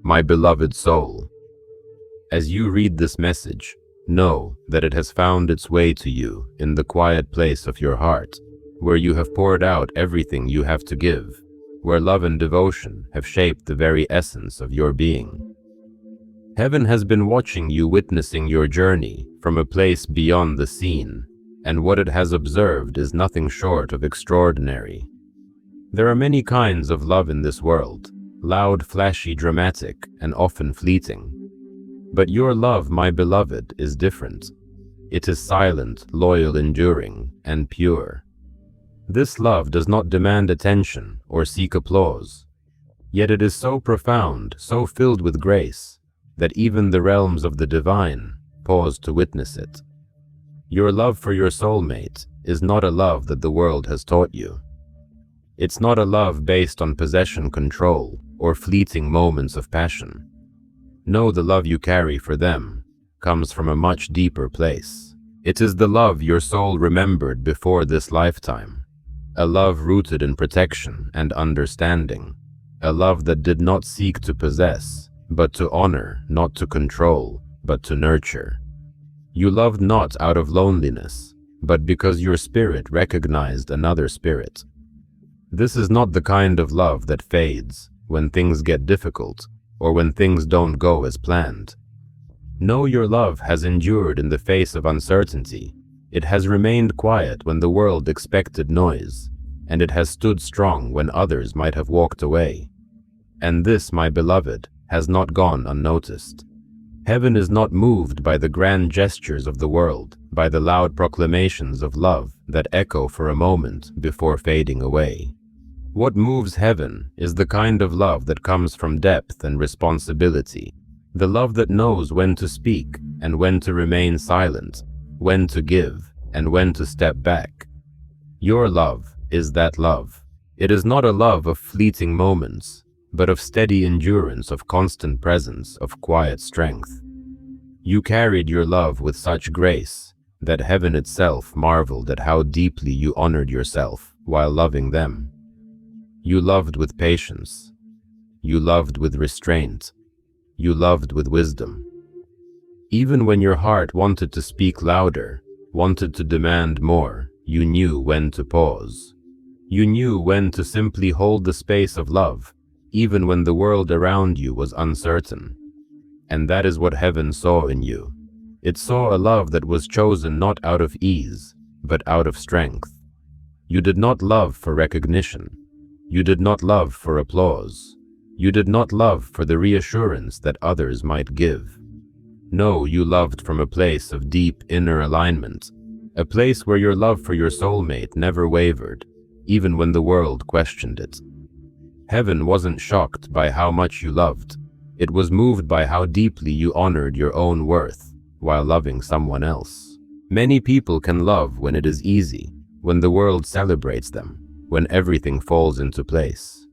My beloved soul, as you read this message, know that it has found its way to you in the quiet place of your heart, where you have poured out everything you have to give, where love and devotion have shaped the very essence of your being. Heaven has been watching you, witnessing your journey from a place beyond the scene, and what it has observed is nothing short of extraordinary. There are many kinds of love in this world, loud, flashy, dramatic, and often fleeting. But your love, my beloved, is different. It is silent, loyal, enduring, and pure. This love does not demand attention or seek applause. Yet it is so profound, so filled with grace, that even the realms of the divine pause to witness it. Your love for your soulmate is not a love that the world has taught you. It's not a love based on possession, control, or fleeting moments of passion. No, the love you carry for them comes from a much deeper place. It is the love your soul remembered before this lifetime. A love rooted in protection and understanding. A love that did not seek to possess, but to honor, not to control, but to nurture. You loved not out of loneliness, but because your spirit recognized another spirit. This is not the kind of love that fades when things get difficult or when things don't go as planned. No, your love has endured in the face of uncertainty. It has remained quiet when the world expected noise, and it has stood strong when others might have walked away. And this, my beloved, has not gone unnoticed. Heaven is not moved by the grand gestures of the world, by the loud proclamations of love that echo for a moment before fading away. What moves heaven is the kind of love that comes from depth and responsibility, the love that knows when to speak and when to remain silent, when to give and when to step back. Your love is that love. It is not a love of fleeting moments, but of steady endurance, of constant presence, of quiet strength. You carried your love with such grace that heaven itself marveled at how deeply you honored yourself while loving them. You loved with patience. You loved with restraint. You loved with wisdom. Even when your heart wanted to speak louder, wanted to demand more, you knew when to pause. You knew when to simply hold the space of love, even when the world around you was uncertain. And that is what heaven saw in you. It saw a love that was chosen not out of ease, but out of strength. You did not love for recognition. You did not love for applause. You did not love for the reassurance that others might give. No, you loved from a place of deep inner alignment, a place where your love for your soulmate never wavered, even when the world questioned it. Heaven wasn't shocked by how much you loved. It was moved by how deeply you honored your own worth while loving someone else. Many people can love when it is easy, when the world celebrates them, when everything falls into place.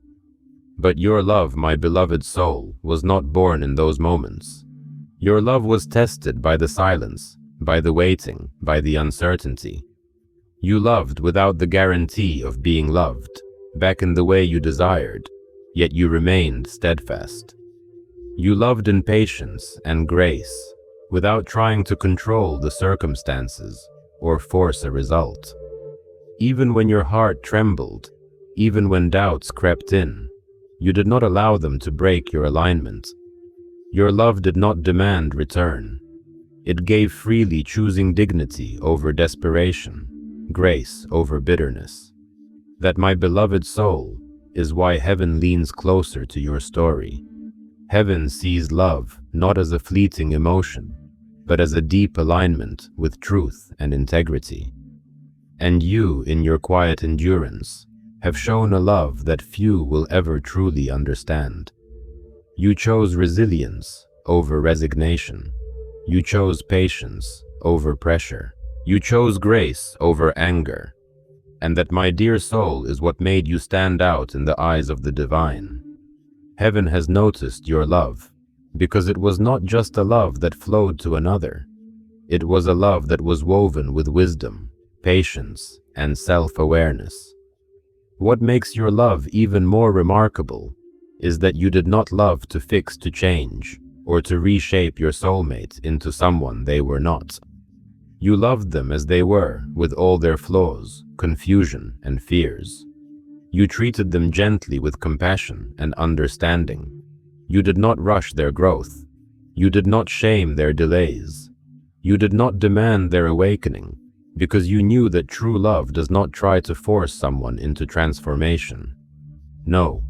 But your love, my beloved soul, was not born in those moments. Your love was tested by the silence, by the waiting, by the uncertainty. You loved without the guarantee of being loved, back in the way you desired, yet you remained steadfast. You loved in patience and grace, without trying to control the circumstances or force a result. Even when your heart trembled, even when doubts crept in, you did not allow them to break your alignment. Your love did not demand return. It gave freely, choosing dignity over desperation, grace over bitterness. That, my beloved soul, is why heaven leans closer to your story. Heaven sees love not as a fleeting emotion, but as a deep alignment with truth and integrity. And you, in your quiet endurance, have shown a love that few will ever truly understand. You chose resilience over resignation. You chose patience over pressure. You chose grace over anger. And that, my dear soul, is what made you stand out in the eyes of the divine. Heaven has noticed your love, because it was not just a love that flowed to another. It was a love that was woven with wisdom, patience, and self-awareness. What makes your love even more remarkable is that you did not love to fix to change, or to reshape your soulmate into someone they were not. You loved them as they were, with all their flaws, confusion, and fears. You treated them gently with compassion and understanding. You did not rush their growth. You did not shame their delays. You did not demand their awakening, because you knew that true love does not try to force someone into transformation. No,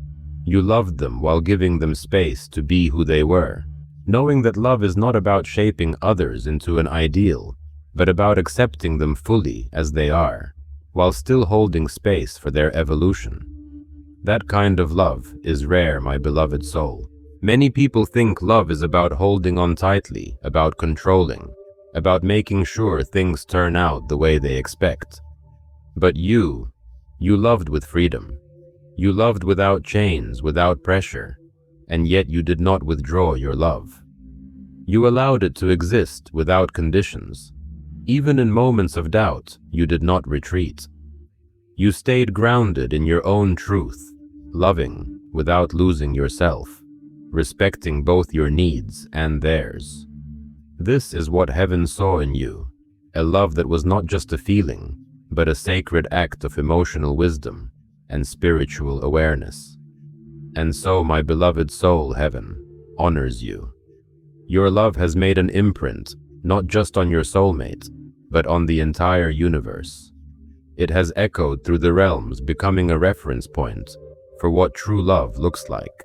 you loved them while giving them space to be who they were, knowing that love is not about shaping others into an ideal, but about accepting them fully as they are, while still holding space for their evolution. That kind of love is rare, my beloved soul. Many people think love is about holding on tightly, about controlling, about making sure things turn out the way they expect. But you loved with freedom. You loved without chains, without pressure, and yet you did not withdraw your love. You allowed it to exist without conditions. Even in moments of doubt, you did not retreat. You stayed grounded in your own truth, loving without losing yourself, respecting both your needs and theirs. This is what heaven saw in you, a love that was not just a feeling, but a sacred act of emotional wisdom and spiritual awareness. And so, my beloved soul, heaven honors you. Your love has made an imprint, not just on your soulmate, but on the entire universe. It has echoed through the realms, becoming a reference point for what true love looks like.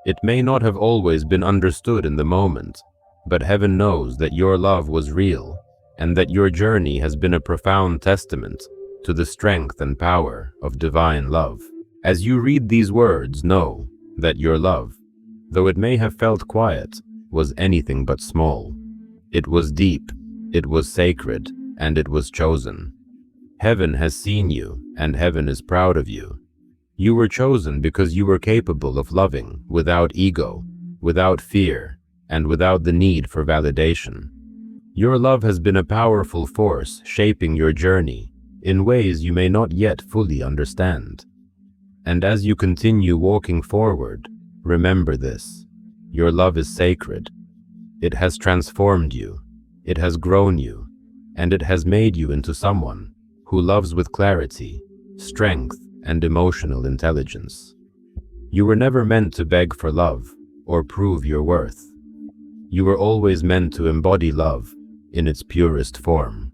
It may not have always been understood in the moment, but heaven knows that your love was real, and that your journey has been a profound testament to the strength and power of divine love. As you read these words, know that your love, though it may have felt quiet, was anything but small. It was deep, it was sacred, and it was chosen. Heaven has seen you, and heaven is proud of you. You were chosen because you were capable of loving without ego, without fear, and without the need for validation. Your love has been a powerful force shaping your journey in ways you may not yet fully understand. And as you continue walking forward, remember this: your love is sacred. It has transformed you, it has grown you, and it has made you into someone who loves with clarity, strength, and emotional intelligence. You were never meant to beg for love or prove your worth. You were always meant to embody love in its purest form.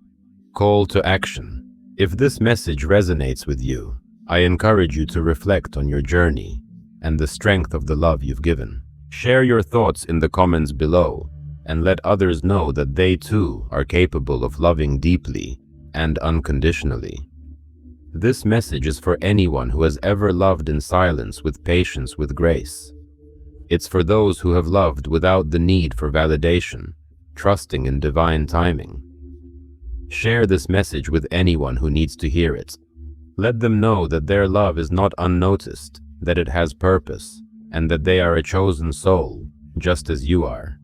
Call to action. If this message resonates with you, I encourage you to reflect on your journey and the strength of the love you've given. Share your thoughts in the comments below and let others know that they too are capable of loving deeply and unconditionally. This message is for anyone who has ever loved in silence, with patience, with grace. It's for those who have loved without the need for validation, trusting in divine timing. Share this message with anyone who needs to hear it. Let them know that their love is not unnoticed, that it has purpose, and that they are a chosen soul, just as you are.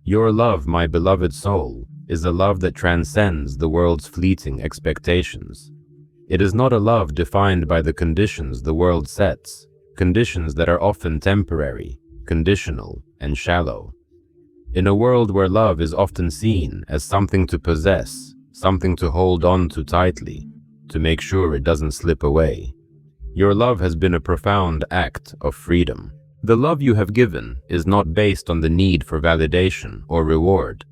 Your love, my beloved soul, is a love that transcends the world's fleeting expectations. It is not a love defined by the conditions the world sets, conditions that are often temporary, conditional, and shallow. In a world where love is often seen as something to possess, something to hold on to tightly, to make sure it doesn't slip away, your love has been a profound act of freedom. The love you have given is not based on the need for validation or reward.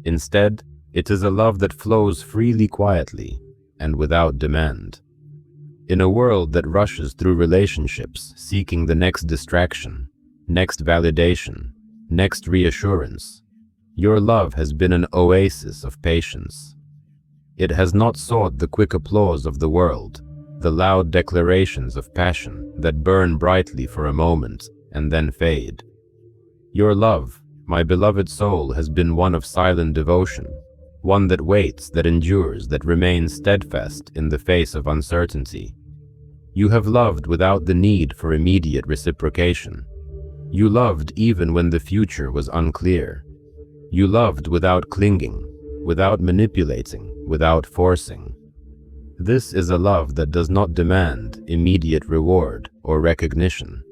Instead, it is a love that flows freely, quietly, and without demand. In a world that rushes through relationships, seeking the next distraction, next validation, next reassurance, your love has been an oasis of patience. It has not sought the quick applause of the world, the loud declarations of passion that burn brightly for a moment and then fade. Your love, my beloved soul, has been one of silent devotion, one that waits, that endures, that remains steadfast in the face of uncertainty. You have loved without the need for immediate reciprocation. You loved even when the future was unclear. You loved without clinging, without manipulating, without forcing. This is a love that does not demand immediate reward or recognition.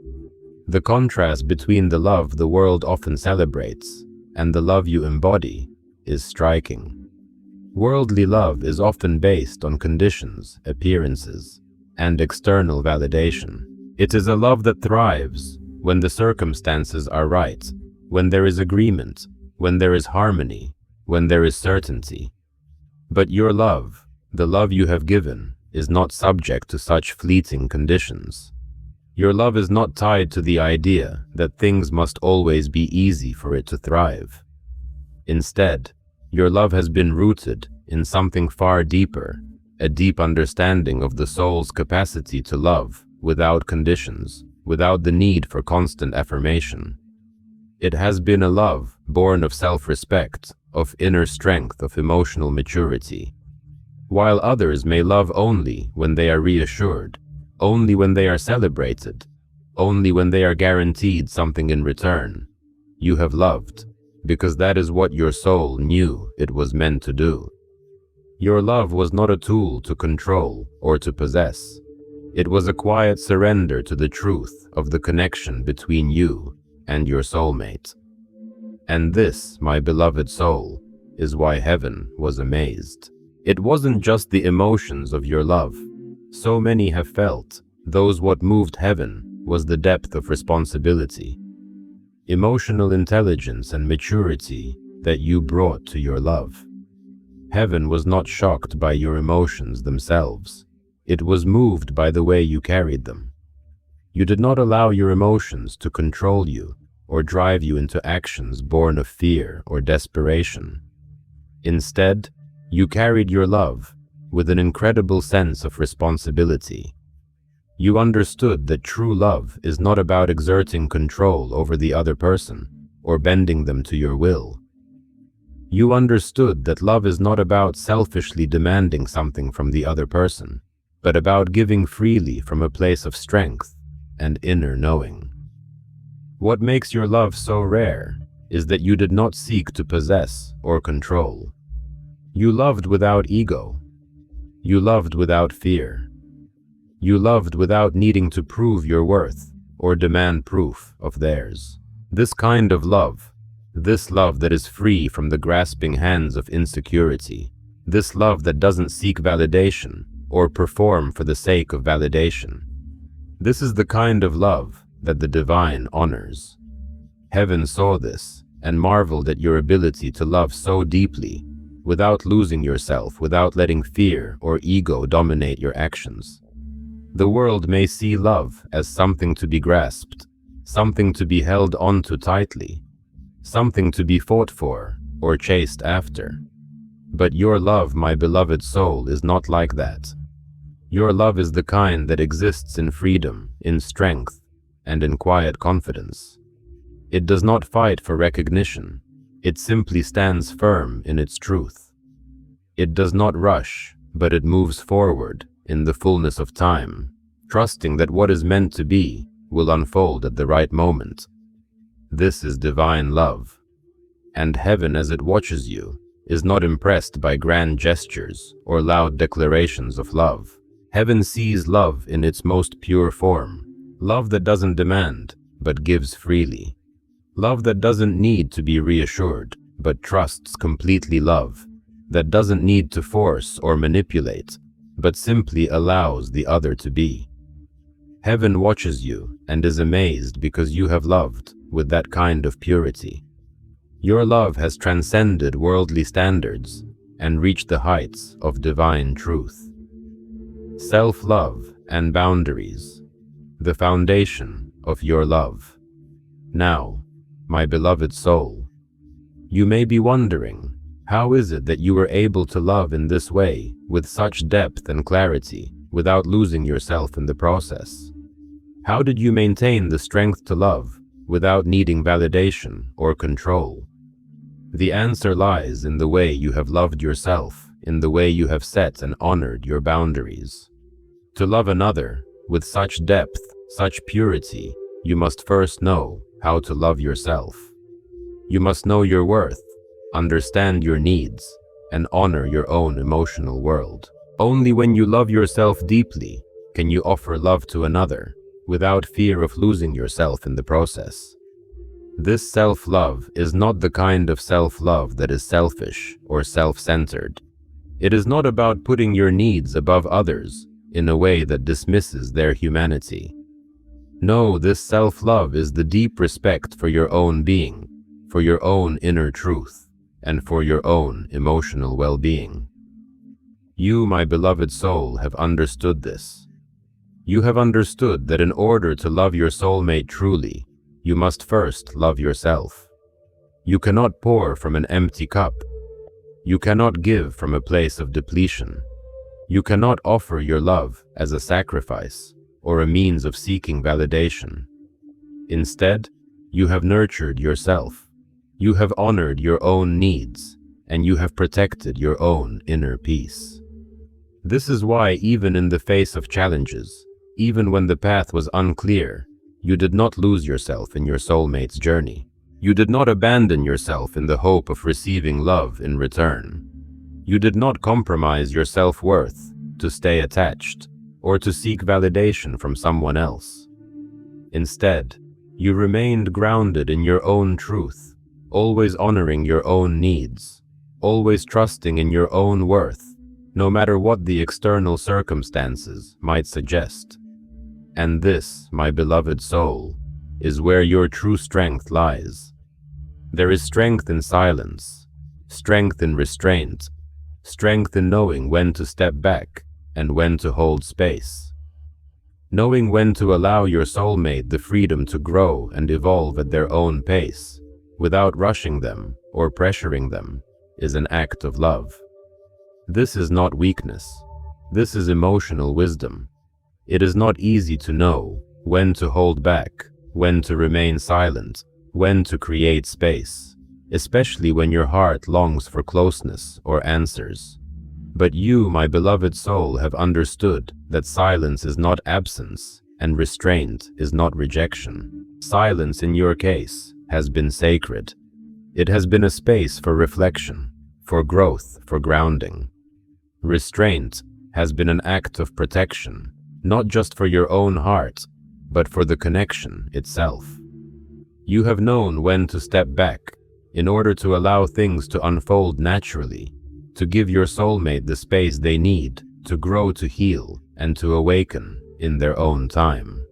The contrast between the love the world often celebrates and the love you embody is striking. Worldly love is often based on conditions, appearances, and external validation. It is a love that thrives when the circumstances are right, when there is agreement, when there is harmony, when there is certainty. But your love, the love you have given, is not subject to such fleeting conditions. Your love is not tied to the idea that things must always be easy for it to thrive. Instead, your love has been rooted in something far deeper, a deep understanding of the soul's capacity to love without conditions, without the need for constant affirmation. It has been a love born of self-respect, of inner strength, of emotional maturity. While others may love only when they are reassured, only when they are celebrated, only when they are guaranteed something in return, you have loved because that is what your soul knew it was meant to do. Your love was not a tool to control or to possess. It was a quiet surrender to the truth of the connection between you and your soulmate. And this, my beloved soul, is why heaven was amazed. It wasn't just the emotions of your love. So many have felt, what moved heaven was the depth of responsibility, emotional intelligence and maturity that you brought to your love. Heaven was not shocked by your emotions themselves. It was moved by the way you carried them. You did not allow your emotions to control you or drive you into actions born of fear or desperation. Instead, you carried your love with an incredible sense of responsibility. You understood that true love is not about exerting control over the other person or bending them to your will. You understood that love is not about selfishly demanding something from the other person, but about giving freely from a place of strength and inner knowing. What makes your love so rare is that you did not seek to possess or control. You loved without ego. You loved without fear. You loved without needing to prove your worth or demand proof of theirs. This kind of love, this love that is free from the grasping hands of insecurity, this love that doesn't seek validation or perform for the sake of validation. This is the kind of love that the divine honors. Heaven saw this and marveled at your ability to love so deeply, without losing yourself, without letting fear or ego dominate your actions. The world may see love as something to be grasped, something to be held onto tightly, something to be fought for or chased after. But your love, my beloved soul, is not like that. Your love is the kind that exists in freedom, in strength, and in quiet confidence. It does not fight for recognition. It simply stands firm in its truth. It does not rush, but it moves forward in the fullness of time, trusting that what is meant to be will unfold at the right moment. This is divine love. And heaven, as it watches you, is not impressed by grand gestures or loud declarations of love. Heaven sees love in its most pure form, love that doesn't demand, but gives freely. Love that doesn't need to be reassured, but trusts completely. Love that doesn't need to force or manipulate, but simply allows the other to be. Heaven watches you and is amazed because you have loved with that kind of purity. Your love has transcended worldly standards and reached the heights of divine truth. Self-love and boundaries, the foundation of your love. Now, my beloved soul, you may be wondering, how is it that you were able to love in this way, with such depth and clarity, without losing yourself in the process? How did you maintain the strength to love without needing validation or control? The answer lies in the way you have loved yourself, in the way you have set and honored your boundaries. To love another with such depth, such purity, you must first know how to love yourself. You must know your worth, understand your needs, and honor your own emotional world. Only when you love yourself deeply can you offer love to another, without fear of losing yourself in the process. This self-love is not the kind of self-love that is selfish or self-centered. It is not about putting your needs above others in a way that dismisses their humanity. No, this self-love is the deep respect for your own being, for your own inner truth, and for your own emotional well-being. You, my beloved soul, have understood this. You have understood that in order to love your soulmate truly, you must first love yourself. You cannot pour from an empty cup. You cannot give from a place of depletion. You cannot offer your love as a sacrifice or a means of seeking validation. Instead, you have nurtured yourself. You have honored your own needs, and you have protected your own inner peace. This is why, even in the face of challenges, even when the path was unclear, you did not lose yourself in your soulmate's journey. You did not abandon yourself in the hope of receiving love in return. You did not compromise your self-worth to stay attached or to seek validation from someone else. Instead, you remained grounded in your own truth, always honoring your own needs, always trusting in your own worth, no matter what the external circumstances might suggest. And this, my beloved soul, is where your true strength lies. There is strength in silence, strength in restraint, strength in knowing when to step back and when to hold space. Knowing when to allow your soulmate the freedom to grow and evolve at their own pace, without rushing them or pressuring them, is an act of love. This is not weakness. This is emotional wisdom. It is not easy to know when to hold back, when to remain silent, when to create space, especially when your heart longs for closeness or answers. But you, my beloved soul, have understood that silence is not absence and restraint is not rejection. Silence, in your case, has been sacred. It has been a space for reflection, for growth, for grounding. Restraint has been an act of protection, not just for your own heart, but for the connection itself. You have known when to step back in order to allow things to unfold naturally, to give your soulmate the space they need to grow, to heal, and to awaken in their own time.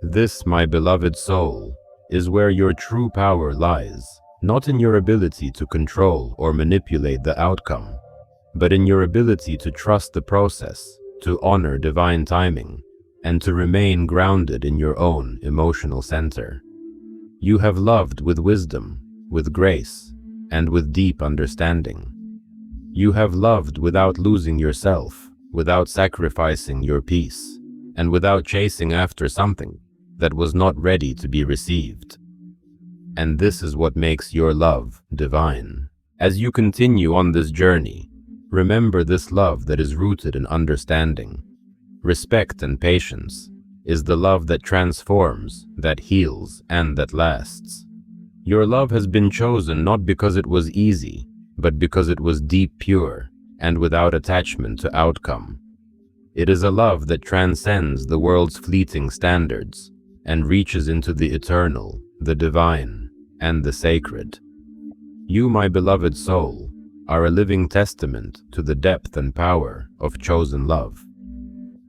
This, my beloved soul, is where your true power lies, not in your ability to control or manipulate the outcome, but in your ability to trust the process, to honor divine timing, and to remain grounded in your own emotional center. You have loved with wisdom, with grace, and with deep understanding. You have loved without losing yourself, without sacrificing your peace, and without chasing after something that was not ready to be received. And this is what makes your love divine. As you continue on this journey, remember this love that is rooted in understanding, respect, and patience is the love that transforms, that heals, and that lasts. Your love has been chosen not because it was easy, but because it was deep, pure, and without attachment to outcome. It is a love that transcends the world's fleeting standards and reaches into the eternal, the divine, and the sacred. You, my beloved soul, are a living testament to the depth and power of chosen love.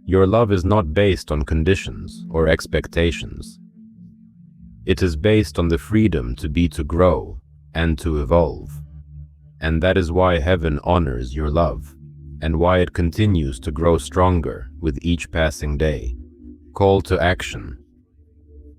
Your love is not based on conditions or expectations. It is based on the freedom to be, to grow, and to evolve. And that is why heaven honors your love, and why it continues to grow stronger with each passing day. Call to action.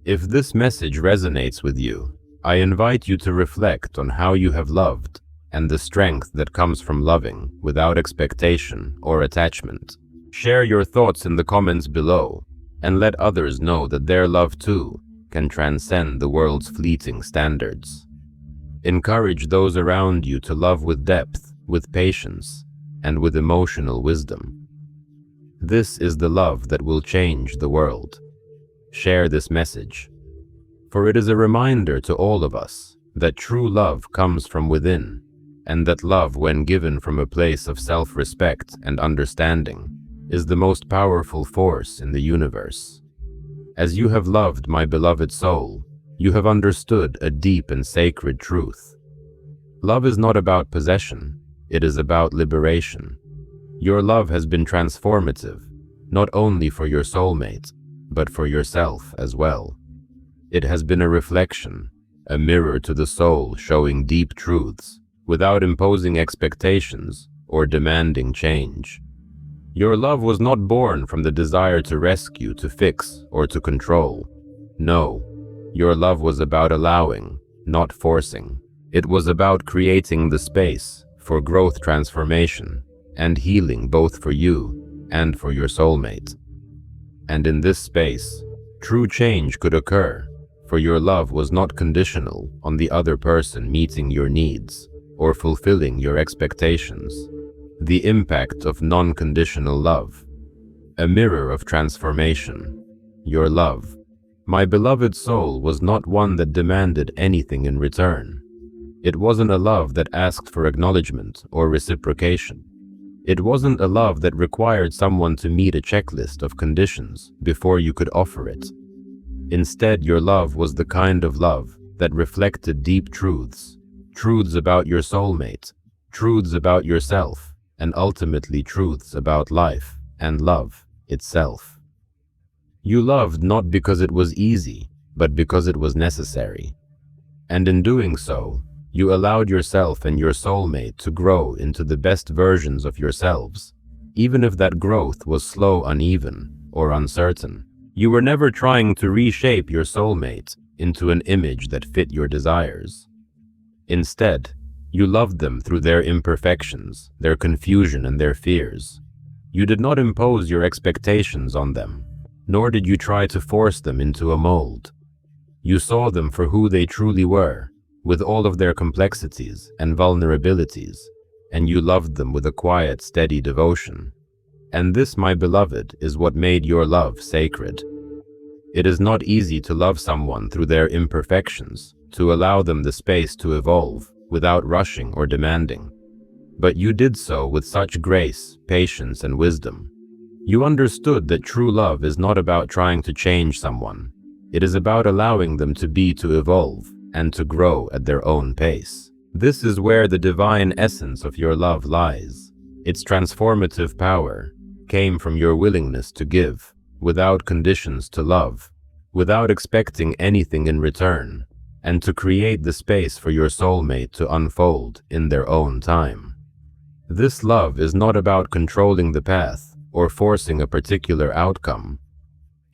If this message resonates with you, I invite you to reflect on how you have loved and the strength that comes from loving without expectation or attachment. Share your thoughts in the comments below, and let others know that their love too can transcend the world's fleeting standards. Encourage those around you to love with depth, with patience, and with emotional wisdom. This is the love that will change the world. Share this message, for it is a reminder to all of us that true love comes from within, and that love, when given from a place of self-respect and understanding, is the most powerful force in the universe. As you have loved my beloved soul, you have understood a deep and sacred truth. Love is not about possession, it is about liberation. Your love has been transformative, not only for your soulmate, but for yourself as well. It has been a reflection, a mirror to the soul showing deep truths, without imposing expectations or demanding change. Your love was not born from the desire to rescue, to fix, or to control. No, your love was about allowing, not forcing. It was about creating the space for growth, transformation, and healing, both for you and for your soulmate. And in this space, true change could occur, for your love was not conditional on the other person meeting your needs or fulfilling your expectations. The impact of non-conditional love, a mirror of transformation. Your love, my beloved soul, was not one that demanded anything in return. It wasn't a love that asked for acknowledgement or reciprocation. It wasn't a love that required someone to meet a checklist of conditions before you could offer it. Instead, your love was the kind of love that reflected deep truths, truths about your soulmate, truths about yourself, and ultimately truths about life and love itself. You loved not because it was easy, but because it was necessary. And in doing so, you allowed yourself and your soulmate to grow into the best versions of yourselves, even if that growth was slow, uneven, or uncertain. You were never trying to reshape your soulmate into an image that fit your desires. Instead, you loved them through their imperfections, their confusion, and their fears. You did not impose your expectations on them, nor did you try to force them into a mold. You saw them for who they truly were, with all of their complexities and vulnerabilities, and you loved them with a quiet, steady devotion. And this, my beloved, is what made your love sacred. It is not easy to love someone through their imperfections, to allow them the space to evolve without rushing or demanding. But you did so with such grace, patience, and wisdom. You understood that true love is not about trying to change someone. It is about allowing them to be, to evolve, and to grow at their own pace. This is where the divine essence of your love lies. Its transformative power came from your willingness to give, without conditions, to love, without expecting anything in return, and to create the space for your soulmate to unfold in their own time. This love is not about controlling the path or forcing a particular outcome.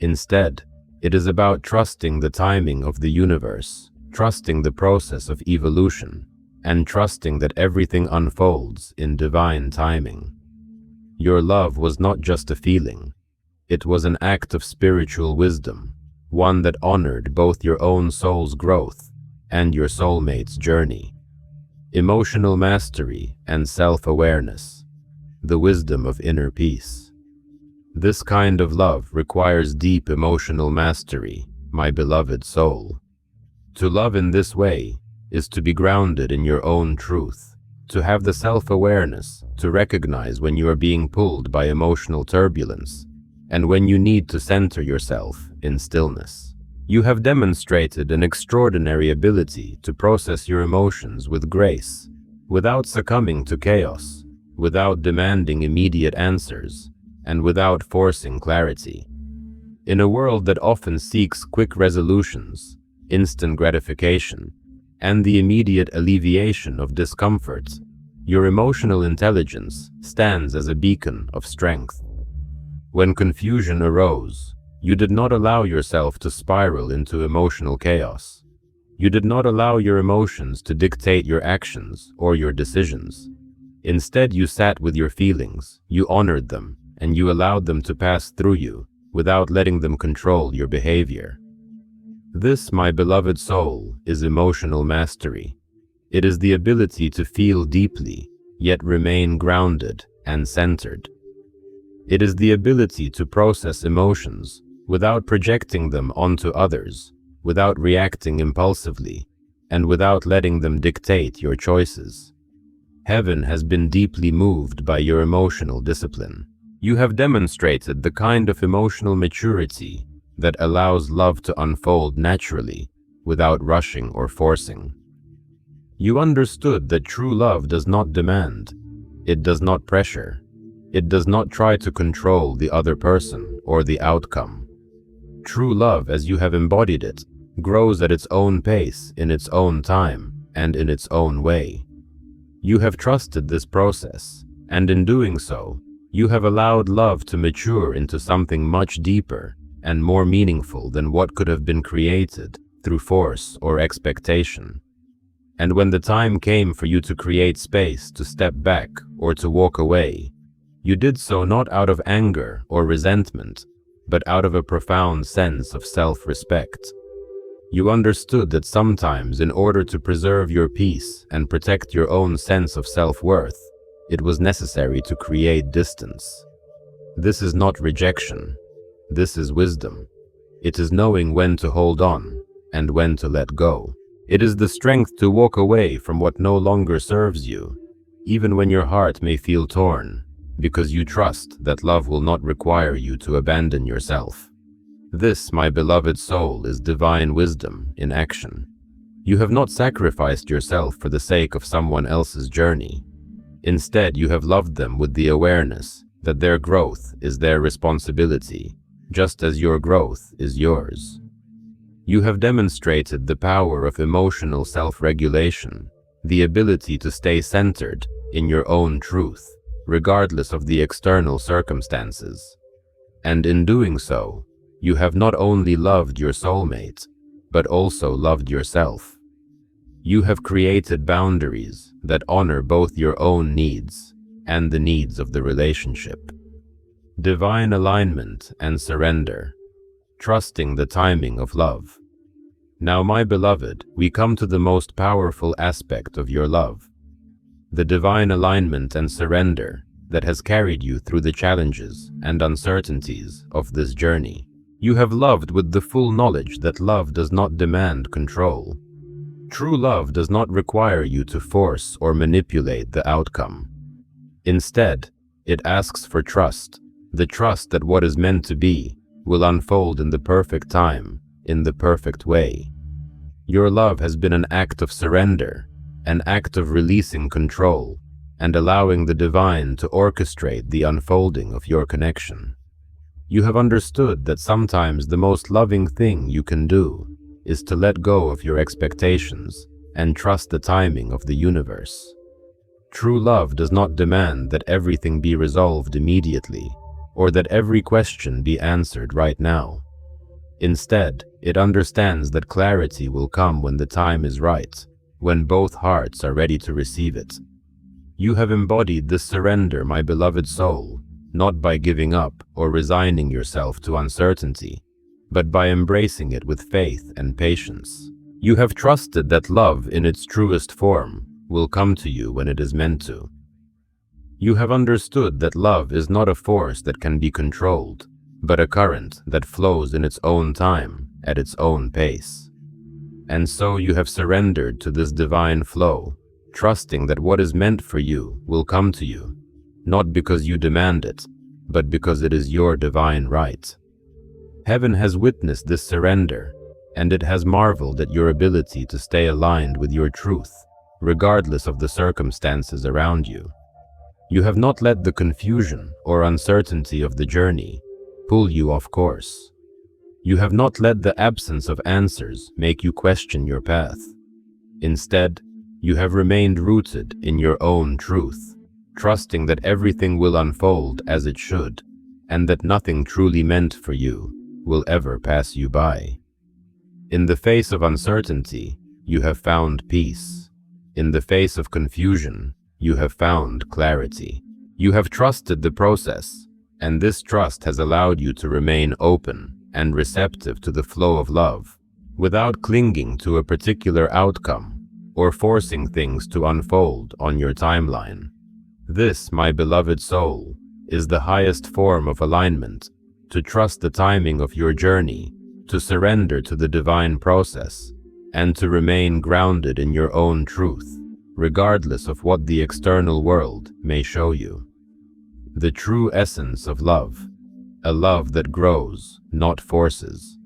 Instead, it is about trusting the timing of the universe, trusting the process of evolution, and trusting that everything unfolds in divine timing. Your love was not just a feeling. It was an act of spiritual wisdom, one that honored both your own soul's growth and your soulmate's journey. Emotional mastery and self-awareness, the wisdom of inner peace. This kind of love requires deep emotional mastery, my beloved soul. To love in this way is to be grounded in your own truth, to have the self-awareness to recognize when you are being pulled by emotional turbulence and when you need to center yourself in stillness. You have demonstrated an extraordinary ability to process your emotions with grace, without succumbing to chaos, without demanding immediate answers, and without forcing clarity. In a world that often seeks quick resolutions, instant gratification, and the immediate alleviation of discomfort, your emotional intelligence stands as a beacon of strength. When confusion arose, you did not allow yourself to spiral into emotional chaos. You did not allow your emotions to dictate your actions or your decisions. Instead, you sat with your feelings, you honored them, and you allowed them to pass through you without letting them control your behavior. This, my beloved soul, is emotional mastery. It is the ability to feel deeply, yet remain grounded and centered. It is the ability to process emotions without projecting them onto others, without reacting impulsively, and without letting them dictate your choices. Heaven has been deeply moved by your emotional discipline. You have demonstrated the kind of emotional maturity that allows love to unfold naturally, without rushing or forcing. You understood that true love does not demand, it does not pressure, it does not try to control the other person or the outcome. True love, as you have embodied it, grows at its own pace, in its own time, and in its own way. You have trusted this process, and in doing so, you have allowed love to mature into something much deeper and more meaningful than what could have been created through force or expectation. And when the time came for you to create space, to step back, or to walk away, you did so not out of anger or resentment, but out of a profound sense of self-respect. You understood that sometimes, in order to preserve your peace and protect your own sense of self-worth, it was necessary to create distance. This is not rejection. This is wisdom. It is knowing when to hold on and when to let go. It is the strength to walk away from what no longer serves you, even when your heart may feel torn, because you trust that love will not require you to abandon yourself. This, my beloved soul, is divine wisdom in action. You have not sacrificed yourself for the sake of someone else's journey. Instead, you have loved them with the awareness that their growth is their responsibility, just as your growth is yours. You have demonstrated the power of emotional self-regulation, the ability to stay centered in your own truth, regardless of the external circumstances. And in doing so, you have not only loved your soulmate, but also loved yourself. You have created boundaries that honor both your own needs and the needs of the relationship. Divine alignment and surrender, trusting the timing of love. Now, my beloved, we come to the most powerful aspect of your love, the divine alignment and surrender that has carried you through the challenges and uncertainties of this journey. You have loved with the full knowledge that love does not demand control. True love does not require you to force or manipulate the outcome. Instead, it asks for trust, the trust that what is meant to be will unfold in the perfect time, in the perfect way. Your love has been an act of surrender, an act of releasing control, and allowing the divine to orchestrate the unfolding of your connection. You have understood that sometimes the most loving thing you can do is to let go of your expectations and trust the timing of the universe. True love does not demand that everything be resolved immediately, or that every question be answered right now. Instead, it understands that clarity will come when the time is right, when both hearts are ready to receive it. You have embodied this surrender, my beloved soul, not by giving up or resigning yourself to uncertainty, but by embracing it with faith and patience. You have trusted that love in its truest form will come to you when it is meant to. You have understood that love is not a force that can be controlled, but a current that flows in its own time, at its own pace. And so you have surrendered to this divine flow, trusting that what is meant for you will come to you, not because you demand it, but because it is your divine right. Heaven has witnessed this surrender, and it has marveled at your ability to stay aligned with your truth, regardless of the circumstances around you. You have not let the confusion or uncertainty of the journey pull you off course. You have not let the absence of answers make you question your path. Instead, you have remained rooted in your own truth, trusting that everything will unfold as it should, and that nothing truly meant for you will ever pass you by. In the face of uncertainty, you have found peace. In the face of confusion, you have found clarity. You have trusted the process, and this trust has allowed you to remain open and receptive to the flow of love, without clinging to a particular outcome or forcing things to unfold on your timeline. This, my beloved soul, is the highest form of alignment, to trust the timing of your journey, to surrender to the divine process, and to remain grounded in your own truth, regardless of what the external world may show you. The true essence of love. a love that grows, not forces.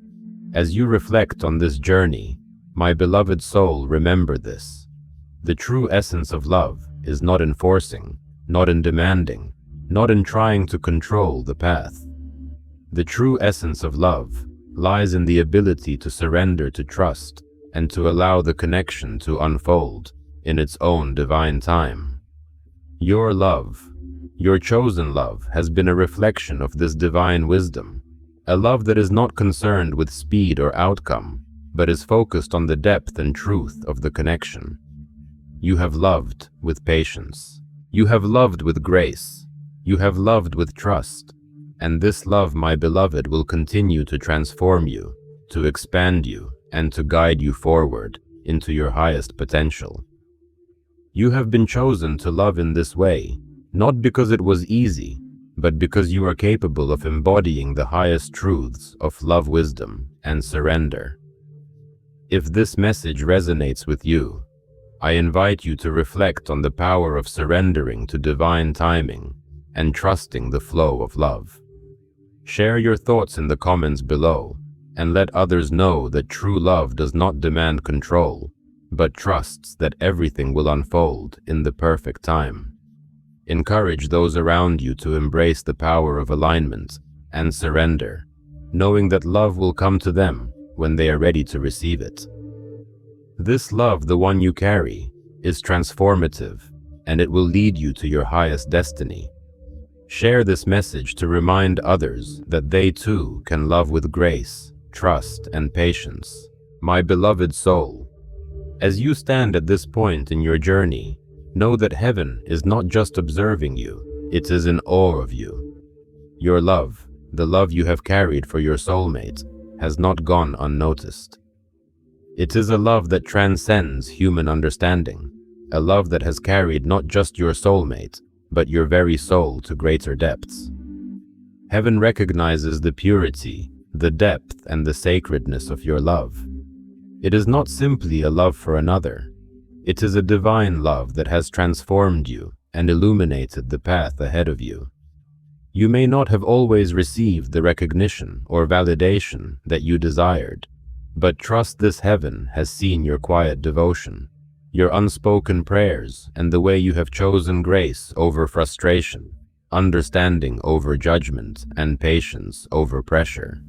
As you reflect on this journey, my beloved soul, remember this. The true essence of love is not in forcing, not in demanding, not in trying to control the path. The true essence of love lies in the ability to surrender to trust and to allow the connection to unfold in its own divine time. Your love, your chosen love, has been a reflection of this divine wisdom, a love that is not concerned with speed or outcome, but is focused on the depth and truth of the connection. You have loved with patience. You have loved with grace. You have loved with trust. And this love, my beloved, will continue to transform you, to expand you, and to guide you forward into your highest potential. You have been chosen to love in this way, not because it was easy, but because you are capable of embodying the highest truths of love, wisdom, and surrender. If this message resonates with you, I invite you to reflect on the power of surrendering to divine timing and trusting the flow of love. Share your thoughts in the comments below and let others know that true love does not demand control, but trusts that everything will unfold in the perfect time. Encourage those around you to embrace the power of alignment and surrender, knowing that love will come to them when they are ready to receive it. This love, the one you carry, is transformative, and it will lead you to your highest destiny. Share this message to remind others that they too can love with grace, trust, and patience. My beloved soul, as you stand at this point in your journey, know that heaven is not just observing you, it is in awe of you. Your love, the love you have carried for your soulmate, has not gone unnoticed. It is a love that transcends human understanding, a love that has carried not just your soulmate, but your very soul to greater depths. Heaven recognizes the purity, the depth, and the sacredness of your love. It is not simply a love for another. It is a divine love that has transformed you and illuminated the path ahead of you. You may not have always received the recognition or validation that you desired, but trust this: heaven has seen your quiet devotion, your unspoken prayers, and the way you have chosen grace over frustration, understanding over judgment, and patience over pressure.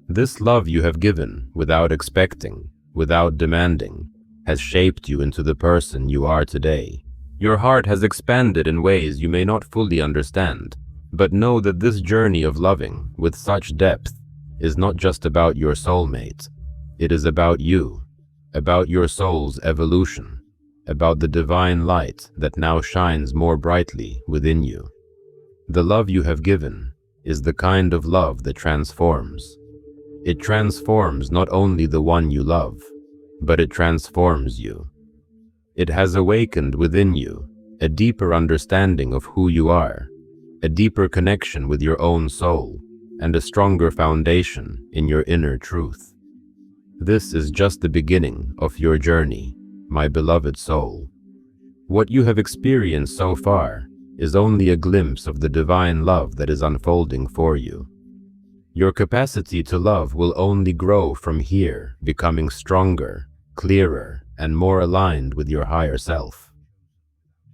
This love you have given without expecting, without demanding, has shaped you into the person you are today. Your heart has expanded in ways you may not fully understand, but know that this journey of loving with such depth is not just about your soulmate. It is about you, about your soul's evolution, about the divine light that now shines more brightly within you. The love you have given is the kind of love that transforms. It transforms not only the one you love, but it transforms you. It has awakened within you a deeper understanding of who you are, a deeper connection with your own soul, and a stronger foundation in your inner truth. This is just the beginning of your journey, my beloved soul. What you have experienced so far is only a glimpse of the divine love that is unfolding for you. Your capacity to love will only grow from here, becoming stronger, clearer, and more aligned with your higher self.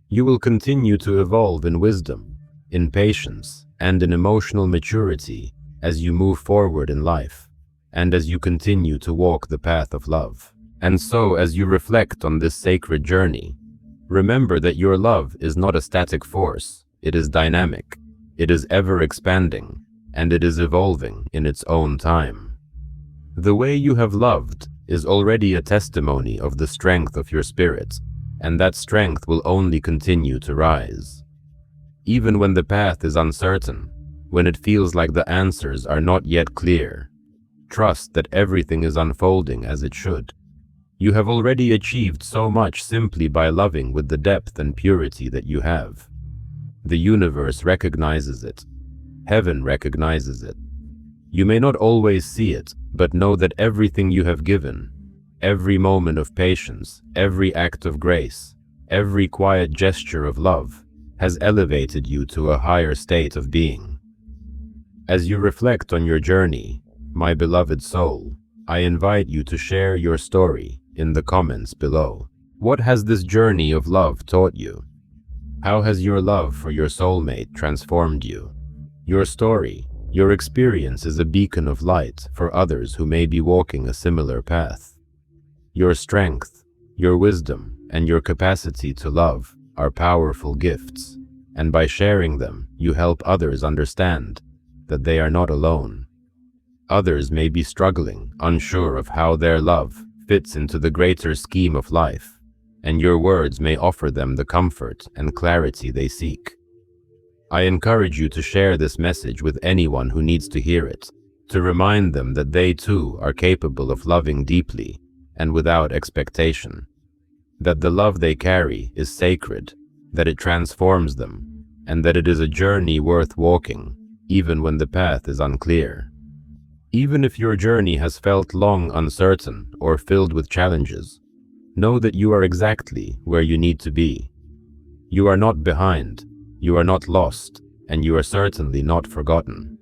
You will continue to evolve in wisdom, in patience, and in emotional maturity as you move forward in life, and as you continue to walk the path of love. And so, as you reflect on this sacred journey, remember that your love is not a static force. It is dynamic, it is ever expanding, and it is evolving in its own time. The way you have loved is already a testimony of the strength of your spirit, and that strength will only continue to rise. Even when the path is uncertain, when it feels like the answers are not yet clear, trust that everything is unfolding as it should. You have already achieved so much simply by loving with the depth and purity that you have. The universe recognizes it. Heaven recognizes it. You may not always see it, but know that everything you have given, every moment of patience, every act of grace, every quiet gesture of love, has elevated you to a higher state of being. As you reflect on your journey, my beloved soul, I invite you to share your story in the comments below. What has this journey of love taught you? How has your love for your soulmate transformed you? Your story, your experience is a beacon of light for others who may be walking a similar path. Your strength, your wisdom, and your capacity to love are powerful gifts, and by sharing them, you help others understand that they are not alone. Others may be struggling, unsure of how their love fits into the greater scheme of life, and your words may offer them the comfort and clarity they seek. I encourage you to share this message with anyone who needs to hear it, to remind them that they too are capable of loving deeply and without expectation, that the love they carry is sacred, that it transforms them, and that it is a journey worth walking, even when the path is unclear. Even if your journey has felt long, uncertain, or filled with challenges, know that you are exactly where you need to be. You are not behind, you are not lost, and you are certainly not forgotten.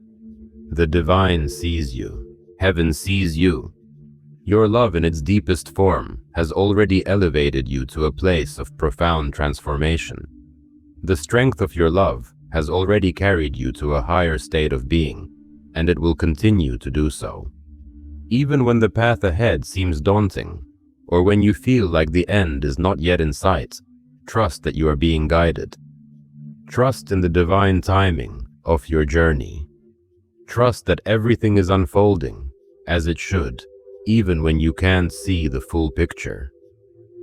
The divine sees you. Heaven sees you. Your love in its deepest form has already elevated you to a place of profound transformation. The strength of your love has already carried you to a higher state of being, and it will continue to do so. Even when the path ahead seems daunting, or when you feel like the end is not yet in sight, trust that you are being guided. Trust in the divine timing of your journey. Trust that everything is unfolding as it should, even when you can't see the full picture.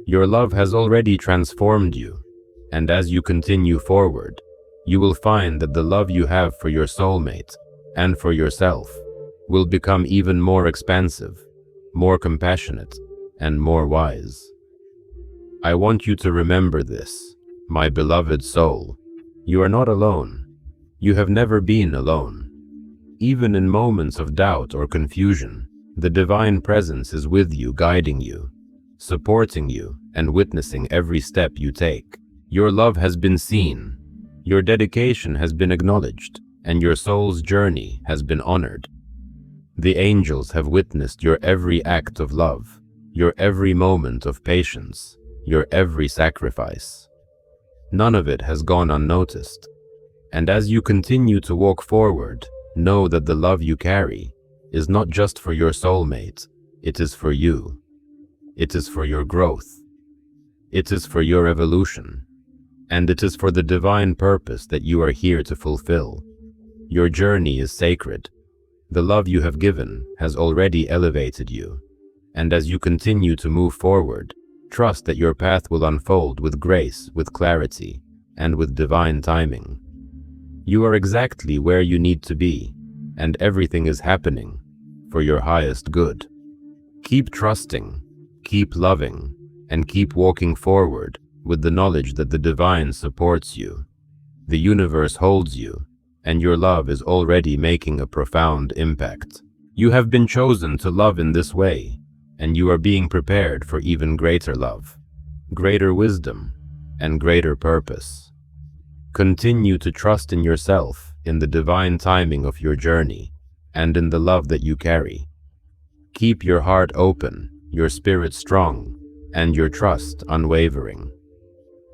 Your love has already transformed you, and as you continue forward, you will find that the love you have for your soulmate and for yourself will become even more expansive, more compassionate, and more wise. I want you to remember this, my beloved soul. You are not alone. You have never been alone. Even in moments of doubt or confusion, the divine presence is with you, guiding you, supporting you, and witnessing every step you take. Your love has been seen, your dedication has been acknowledged, and your soul's journey has been honored. The angels have witnessed your every act of love, your every moment of patience, your every sacrifice. None of it has gone unnoticed. And as you continue to walk forward, know that the love you carry is not just for your soulmate, it is for you. It is for your growth. It is for your evolution. And it is for the divine purpose that you are here to fulfill. Your journey is sacred. The love you have given has already elevated you. And as you continue to move forward, trust that your path will unfold with grace, with clarity, and with divine timing. You are exactly where you need to be, and everything is happening for your highest good. Keep trusting, keep loving, and keep walking forward with the knowledge that the divine supports you. The universe holds you, and your love is already making a profound impact. You have been chosen to love in this way, and you are being prepared for even greater love, greater wisdom, and greater purpose. Continue to trust in yourself, in the divine timing of your journey, and in the love that you carry. Keep your heart open, your spirit strong, and your trust unwavering.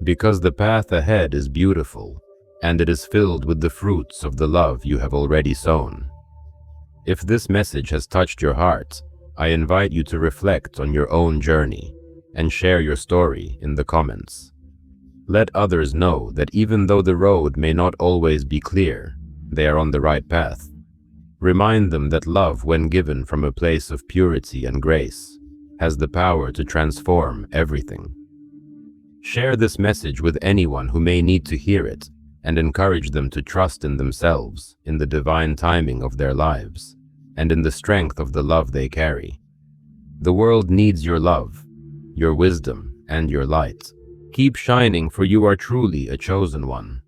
Because the path ahead is beautiful, and it is filled with the fruits of the love you have already sown. If this message has touched your heart, I invite you to reflect on your own journey and share your story in the comments. Let others know that even though the road may not always be clear, they are on the right path. Remind them that love, when given from a place of purity and grace, has the power to transform everything. Share this message with anyone who may need to hear it, and encourage them to trust in themselves, in the divine timing of their lives, and in the strength of the love they carry. The world needs your love, your wisdom, and your light. Keep shining, for you are truly a chosen one.